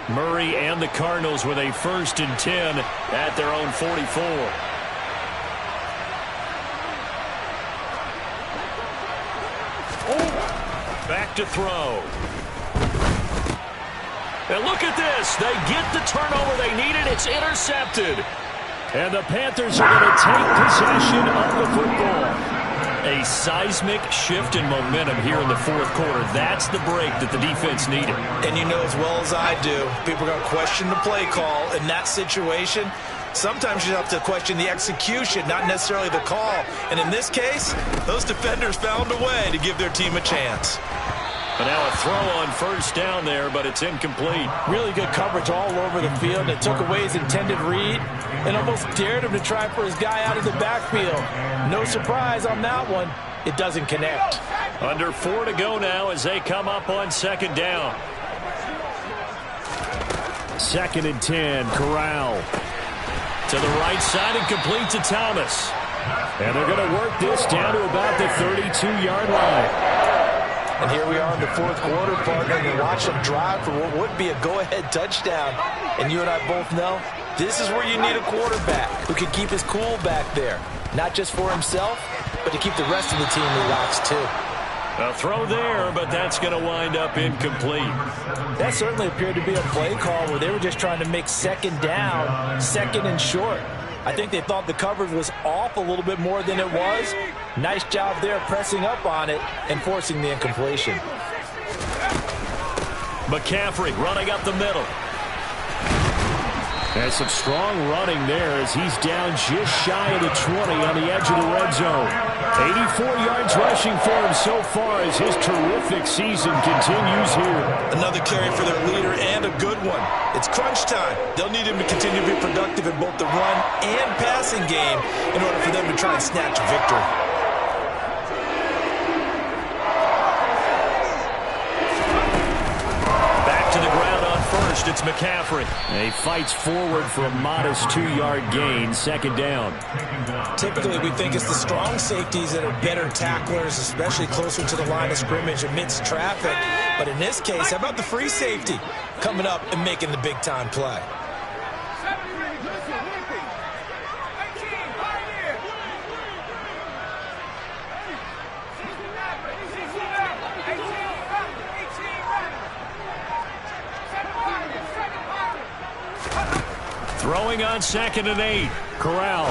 Murray and the Cardinals with a 1st and 10 at their own 44. Back to throw. And look at this. They get the turnover they needed. It's intercepted. And the Panthers are going to take possession of the football. A seismic shift in momentum here in the 4th quarter. That's the break that the defense needed. And you know as well as I do, people are going to question the play call in that situation. Sometimes you have to question the execution, not necessarily the call. And in this case, those defenders found a way to give their team a chance. But now a throw on 1st down there, but it's incomplete. Really good coverage all over the field. It took away his intended read and almost dared him to try for his guy out of the backfield. No surprise on that one. It doesn't connect. Under 4 to go now as they come up on 2nd down. 2nd and 10, Corral. To the right side and complete to Thomas. And they're going to work this down to about the 32-yard line. And here we are in the 4th quarter, partner, and watch them drive for what would be a go-ahead touchdown. And you and I both know this is where you need a quarterback who can keep his cool back there. Not just for himself, but to keep the rest of the team relaxed too. A throw there, but that's going to wind up incomplete. That certainly appeared to be a play call where they were just trying to make 2nd down, 2nd and short. I think they thought the coverage was off a little bit more than it was. Nice job there pressing up on it and forcing the incompletion. McCaffrey running up the middle. There's some strong running there as he's down just shy of the 20 on the edge of the red zone. 84 yards rushing for him so far as his terrific season continues here. Another carry for their leader and a good one. It's crunch time. They'll need him to continue to be productive in both the run and passing game in order for them to try and snatch a victory. First, it's McCaffrey. He fights forward for a modest 2-yard gain, 2nd down. Typically, we think it's the strong safeties that are better tacklers, especially closer to the line of scrimmage amidst traffic. But in this case, how about the free safety coming up and making the big-time play? Throwing on 2nd and 8. Corral.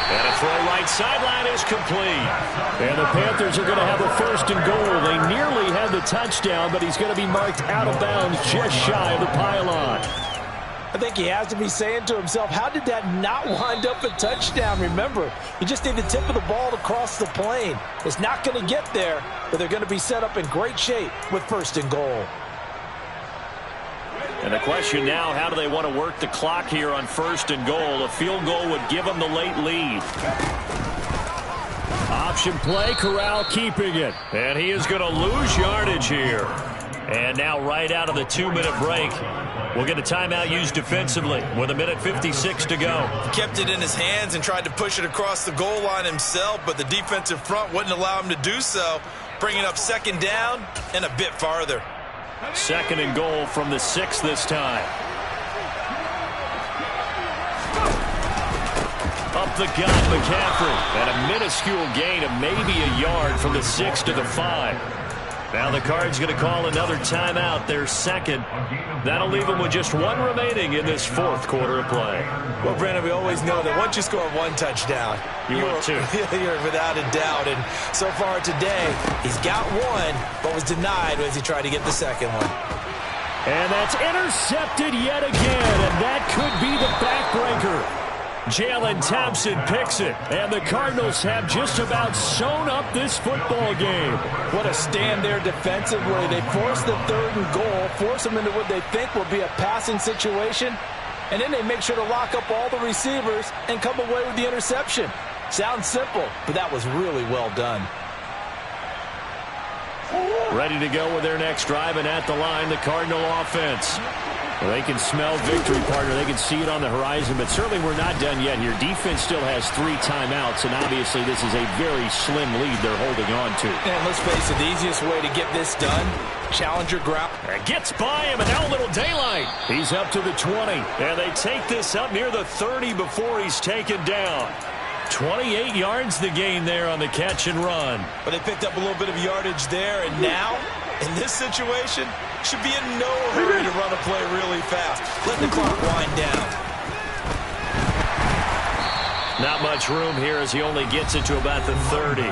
And a throw right sideline is complete. And the Panthers are going to have a 1st and goal. They nearly had the touchdown, but he's going to be marked out of bounds just shy of the pylon. I think he has to be saying to himself, how did that not wind up a touchdown? Remember, you just need the tip of the ball to cross the plane. It's not going to get there, but they're going to be set up in great shape with 1st and goal. And the question now, how do they want to work the clock here on 1st and goal? A field goal would give them the late lead. Option play, Corral keeping it. And he is going to lose yardage here. And now right out of the 2-minute break, we'll get a timeout used defensively with 1:56 to go. He kept it in his hands and tried to push it across the goal line himself, but the defensive front wouldn't allow him to do so, bringing up 2nd down and a bit farther. 2nd and goal from the 6 this time. A Up the gut, McCaffrey. And a minuscule gain of maybe a yard from the 6 to the 5. Now the Cards going to call another timeout, their second. That'll leave them with just one remaining in this fourth quarter of play. Well, Brandon, we always know that once you score one touchdown, you're without a doubt. And so far today, he's got one, but was denied as he tried to get the second one. And that's intercepted yet again, and that could be the backbreaker. Jalen Thompson picks it, and the Cardinals have just about sewn up this football game. What a stand there defensively. They force the 3rd and goal, force them into what they think will be a passing situation, and then they make sure to lock up all the receivers and come away with the interception. Sounds simple, but that was really well done. Ready to go with their next drive, and at the line, the Cardinal offense. Well, they can smell victory, partner. They can see it on the horizon, but certainly we're not done yet here. Defense still has 3 timeouts, and obviously this is a very slim lead they're holding on to. And let's face it, the easiest way to get this done, challenge your ground. And gets by him, and now a little daylight. He's up to the 20. And they take this up near the 30 before he's taken down. 28 yards the gain there on the catch and run. But they picked up a little bit of yardage there, and now, in this situation, should be in no hurry to run a play really fast. Let the clock wind down. Not much room here as he only gets it to about the 30.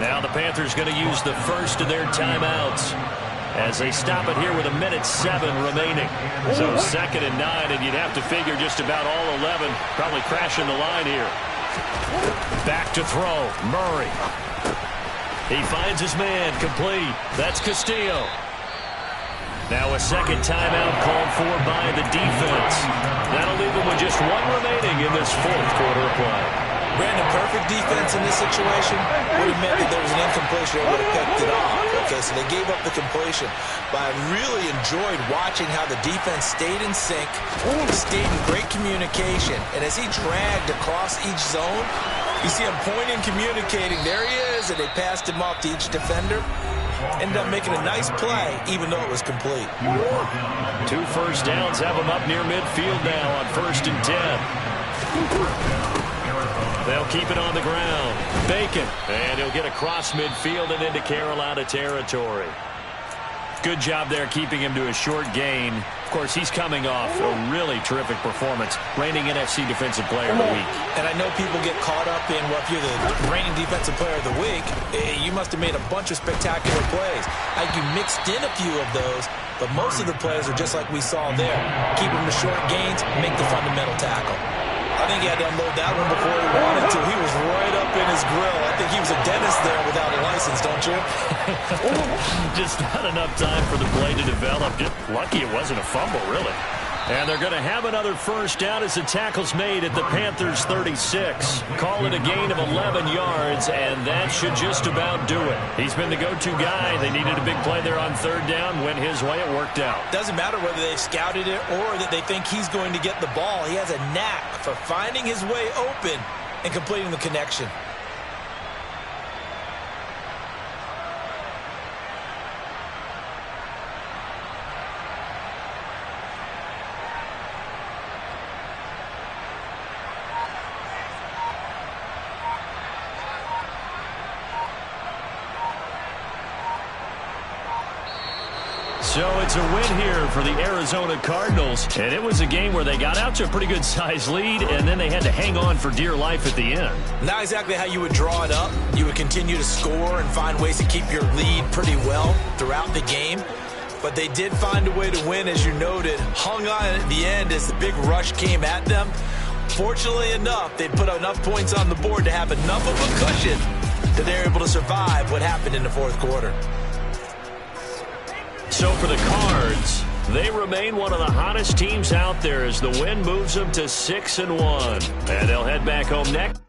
Now the Panthers going to use the first of their timeouts as they stop it here with 1:07 remaining. So 2nd and 9, and you'd have to figure just about all 11 probably crashing the line here. Back to throw, Murray. He finds his man, complete. That's Castillo. Now a second timeout called for by the defense. That'll leave them with just one remaining in this fourth quarter of play. Brandon, perfect defense in this situation would have meant that there was an incompletion that would have kept it off. Okay, so they gave up the completion. But I really enjoyed watching how the defense stayed in sync, stayed in great communication. And as he dragged across each zone, you see him pointing, communicating. There he is, and they passed him off to each defender. Ended up making a nice play, even though it was complete. 2 first downs have them up near midfield now on 1st and 10. They'll keep it on the ground. Bacon, and he'll get across midfield and into Carolina territory. Good job there keeping him to a short gain. Of course, he's coming off a really terrific performance, reigning NFC Defensive Player of the Week. And I know people get caught up in, well, if you're the reigning Defensive Player of the Week, you must have made a bunch of spectacular plays. I think you mixed in a few of those, but most of the plays are just like we saw there. Keep them to short gains, make the fundamental tackle. I think he had to unload that one before he wanted to. He was right up in his grill. I think he was a dentist there without a license, don't you? Just not enough time for the play to develop. Just lucky it wasn't a fumble, really. And they're going to have another first down as the tackle's made at the Panthers' 36. Call it a gain of 11 yards, and that should just about do it. He's been the go-to guy. They needed a big play there on 3rd down. Went his way. It worked out. Doesn't matter whether they scouted it or that they think he's going to get the ball. He has a knack for finding his way open and completing the connection. So it's a win here for the Arizona Cardinals. And it was a game where they got out to a pretty good-sized lead, and then they had to hang on for dear life at the end. Not exactly how you would draw it up. You would continue to score and find ways to keep your lead pretty well throughout the game. But they did find a way to win, as you noted. Hung on at the end as the big rush came at them. Fortunately enough, they put enough points on the board to have enough of a cushion that they're able to survive what happened in the fourth quarter. So for the Cards, they remain one of the hottest teams out there as the win moves them to 6-1. And they'll head back home next.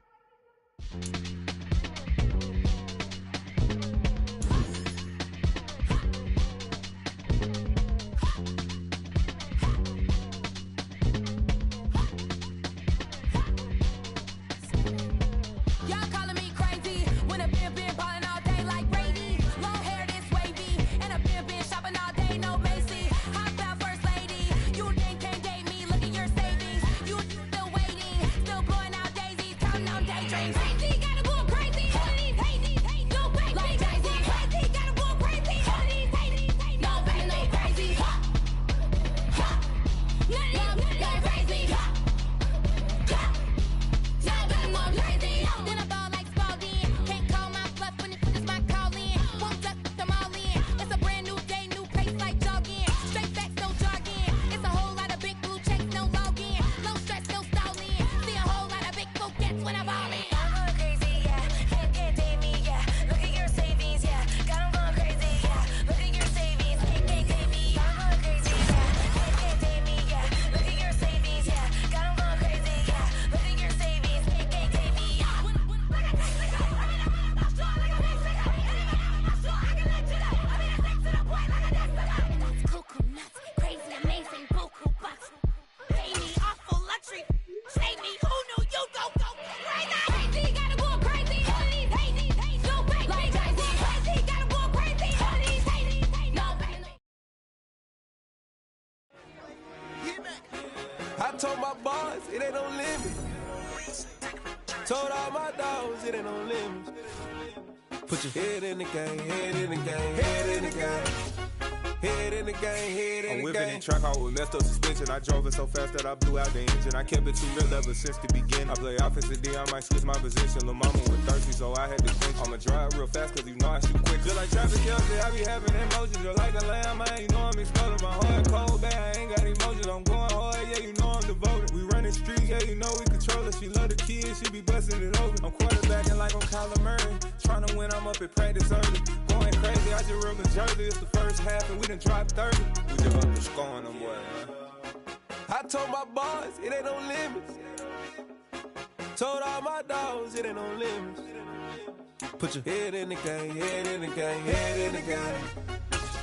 Daisies, that's when I ball in. I'm going crazy, yeah. Can't date me, yeah. Look at your savings, yeah. Got 'em going crazy, yeah. Look at your savings, can't date me. I'm going crazy, yeah. Can't date me, yeah. Look at your savings, yeah. Got 'em going crazy, yeah. Look at your savings, can't date me. I told my boys it ain't no limit. Told all my dogs it ain't no limit. Put your head in the game, head in the game, head in the game. Head in the game, head in the game. I'm whipping and track out with messed up suspension. I drove it so fast that I blew out the engine. I kept it too real ever since the beginning. I play offensive D, I might switch my position. Lil' mama was thirsty, so I had to quench. I'ma drive real fast, cause you know I shoot quick. Just like traffic Kelsey, I be having emotions. Just like a lamb, man, you know I'm exploding. My heart cold, bad, I ain't got emotions. I'm going hard, yeah, you know I'm devoted. We running streets, yeah, you know we control it. She love the kids, she be busting it over. I'm quarterbacking like I'm Kyler Murray. Trying to win, I'm up at practice early. Going crazy, I just real the jersey. It's the first half and we done dropped 30. We just up to scoring them boys, man. I told my boys it ain't no limits. Told all my dogs it ain't no limits. Put your head in the game, head in the game, head in the game.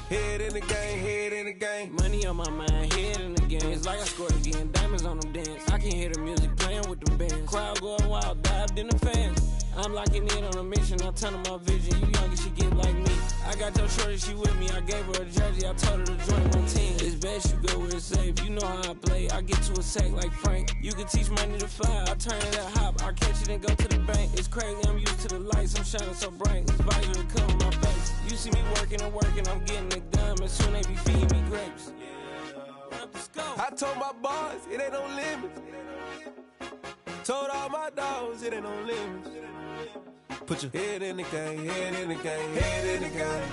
Head in the game, head in the game. Money on my mind, head in the game. It's like I scored again, diamonds on them dance. I can hear the music playing with them bands. Crowd going wild, dived in the fans. I'm locking in on a mission, I turn on my vision. You young and she get like me. I got your shorty, she with me. I gave her a jersey, I told her to join my team. It's best you go where it's safe. You know how I play, I get to a sack like Frank. You can teach money to fly, I turn it that hop. I catch it and go to the bank. It's crazy, I'm used to the lights, I'm shining so bright. This visor to cover my face. You see me working and working, I'm getting it done. And soon they be feeding me grapes. I told my boys it ain't no limits. Told all my dogs it ain't no limits. Put your head in the game, head in the game, head in the game.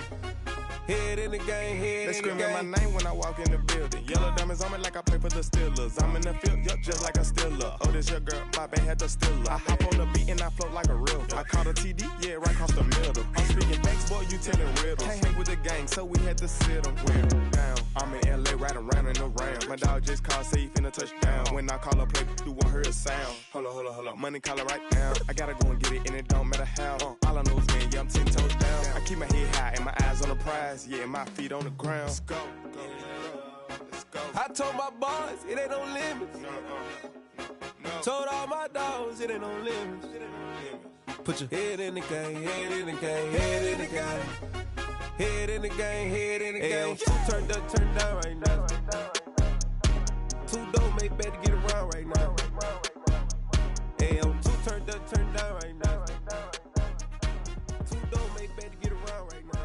Head in the game, head in the game. They screaming my name when I walk in the building. Yellow diamonds on me like I play for the Steelers. I'm in the field, yup, just like a Steeler. Oh, this your girl, my band had the Steeler. I hop on the beat and I float like a river. I caught a TD, yeah, right across the middle. I'm speaking thanks, boy, you telling riddles. Can't hang with the gang, so we had to sit them down. I'm in LA, riding round and around. My dog just called, say he finna touch down. When I call a play, you won't hear a sound. Hold up, money calling right now. I gotta go and get it, and it don't matter how. All I know is man, yeah, I'm 10 toes down. I keep my head high and my eyes on the prize. Yeah, my feet on the ground. Let's go. Let's go. I told my boys it ain't no limits. No. Told all my dogs it ain't no limits. Put your head in the game, head in the game, head in the game. Head in the game, head in the game. Turned up, turned down right now. Two dope make better get around right now. Hey, I'm two turned up, turned down right now. Two dope make better get around right now.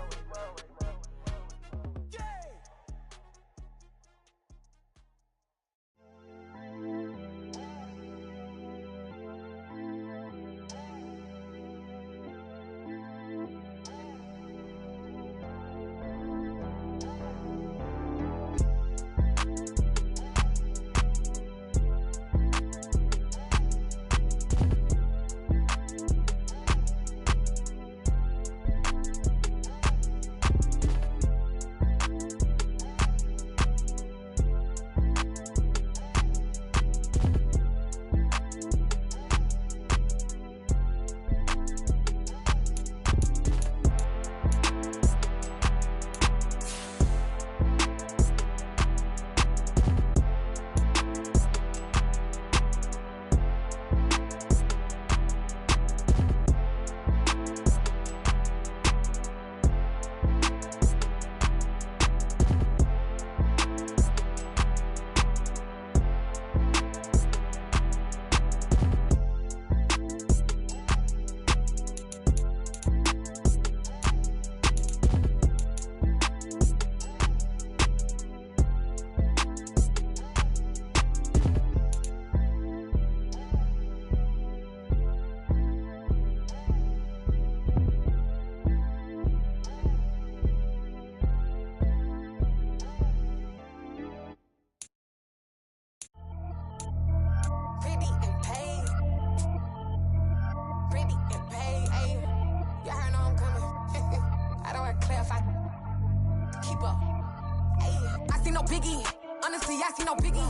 see no biggie. Honestly, I see no biggie.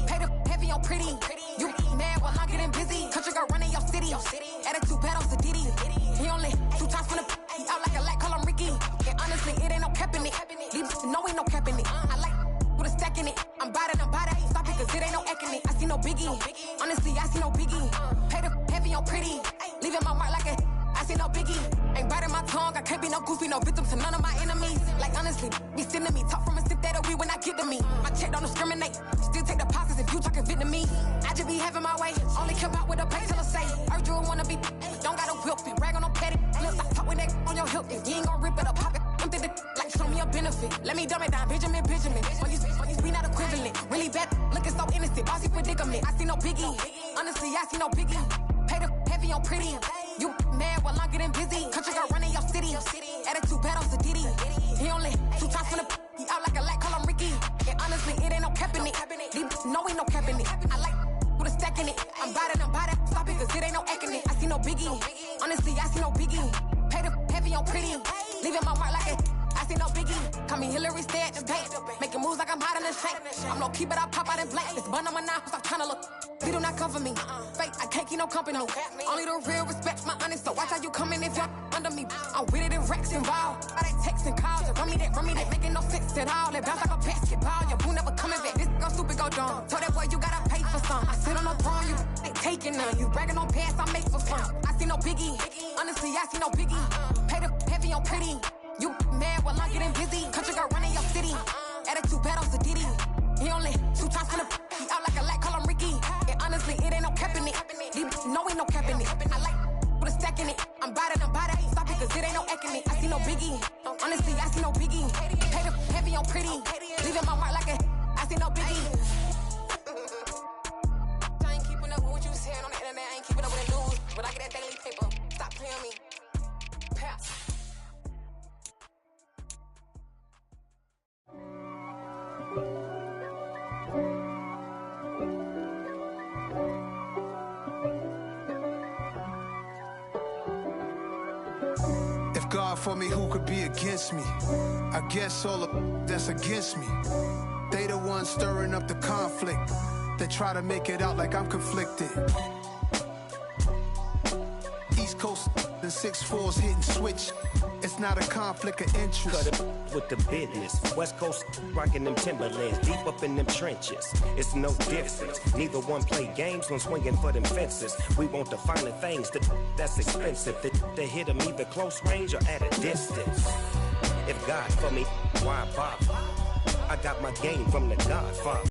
Pay the heavy on pretty. You mad while I'm getting busy. Country girl running your city. Attitude bad on the Diddy. He only 2 times from the he out like a light, call him Ricky. And honestly, it ain't no cap in it. Leave no ain't no cap in it. I like with a stack in it. I'm bad, ain't stop it, cause it ain't no eck in it. I see no biggie. Honestly, I see no biggie. Pay the heavy on pretty. Leaving my mark like a I see no biggie. Ain't biting my tongue, I can't be no goofy, no victim to none of my enemies. Like honestly, be sending me talk from a sip that'll be when I get to me. My check don't discriminate, still take deposits if you talking Vietnamese. I just be having my way, only come out with a pay till I say. Heard you wanna be, don't got no whip, and rag on no petty. Look, I talk with that on your hip, if you ain't gon' rip it up, pop it. Empty the like show me a benefit. Let me dumb it down, Benjamin. On you be not equivalent. Really bad, looking so innocent, bossy predicament. I see no biggie, honestly, I see no biggie. Pay the heavy on pretty. You mad while I'm getting busy. Country girl running your city. Attitude bad on the Diddy. He only 2 times from the he out like a light, call him Ricky. And honestly, it ain't no cap in it. No ain't no cap in it. I like with a stack in it. I'm bad, stop it, cause it ain't no eck in it. I see no biggie. Honestly, I see no biggie. Pay the heavy on pretty. Leaving my mark like it. I see no biggie. Call me Hillary, stay at the bank. Making moves like I'm hot in the shank. I'm low key, but I pop out in blank. This bun on my knife, stop trying to look. They do not come for me. Fake, I can't keep no company. Only the real respect my honest. So watch how you coming if you're under me. I'm with it and Rex involved. All they texts and calls. Run me that making no sense at all. They bounce like a basketball. Your boo never coming back. This go stupid, go dumb. Told that boy you gotta pay for some. I sit on the throne, you ain't taking none. You bragging on pants, I make for fun. I see no biggie. Honestly, I see no biggie. Pay the heavy on pretty. You mad while I'm getting busy. Country girl running your city. Attitude bad on the Diddy. He only 2 times from the he out like a light, call him Ricky. And honestly, it ain't no cap in it. No ain't no cap in it. I like with a stack in it. I'm bad, ain't stop it, cause it ain't no eck in it. I see no biggie. Honestly, I see no biggie. Pay the heavy on pretty. Leaving my mark like a I see no biggie. I ain't keeping up with what you saying on the internet. I ain't keeping up with the news. But I get that daily paper. Stop playing me. Pass. If God for me, who could be against me? I guess all of that's against me. They the ones stirring up the conflict. They try to make it out like I'm conflicted. East Coast and 6'4's hitting switch. It's not a conflict of interest. Cut it with the business. West Coast rocking them Timberlands, deep up in them trenches. It's no difference. Neither one play games when swinging for them fences. We want the finer things that's expensive. They hit them either close range or at a distance. If God for me, why bother? I got my game from the Godfather.